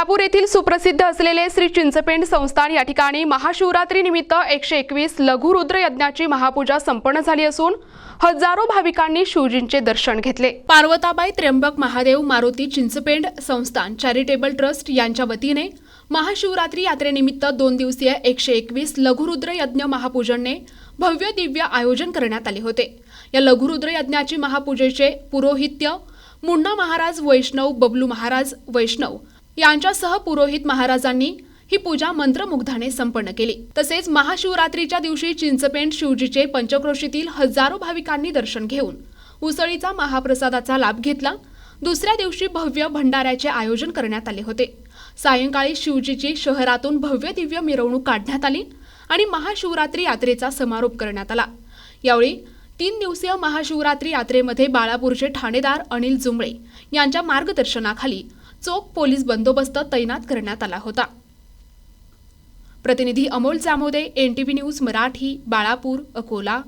बाळापूर येथील सुप्रसिद्ध असलेले श्री चिंचपेंड संस्थान या ठिकाणी महाशिवरात्री निमित्त 121 लघुरुद्र यज्ञाची महापूजा संपन्न झाली असून हजारो भाविकांनी शिवजींचे दर्शन घेतले। पार्वताबाई त्र्यंबक महादेव मारुती चिंचपेंड संस्थान चॅरिटेबल ट्रस्ट यांच्या वतीने महाशिवरात्री यात्रेनिमित्त 2 दिवसीय 121 लघुरुद्र यज्ञ महापूजनने भव्य दिव्य आयोजन करण्यात आले होते। या लघुरुद्र यज्ञाची महापूजेचे पुरोहित्य मुन्ना महाराज वैष्णव, बबलू महाराज वैष्णव यांच्यासह पुरोहित महाराजांनी ही पूजा मंत्रमुग्धाने संपन्न केली। तसेच महाशिवरात्रीच्या दिवशी चिंचपेंड शिवजीचे पंचक्रोशीतील हजारो भाविकांनी दर्शन घेऊन उसळीचा महाप्रसादाचा लाभ घेतला। दुसऱ्या दिवशी भव्य भंडाऱ्याचे आयोजन करण्यात आले होते। सायंकाळी शिवजीची शहरातून भव्य दिव्य मिरवणूक काढण्यात आली आणि महाशिवरात्री यात्रेचा समारोप करण्यात आला। यावेळी 3 दिवसीय महाशिवरात्री यात्रेमध्ये बाळापूरचे ठाणेदार अनिल जुमळे यांच्या मार्गदर्शनाखाली चोख पोलीस बंदोबस्त तैनात करण्यात आला होता। प्रतिनिधी अमोल जामोदे, NTV न्यूज मराठी, बाळापूर, अकोला।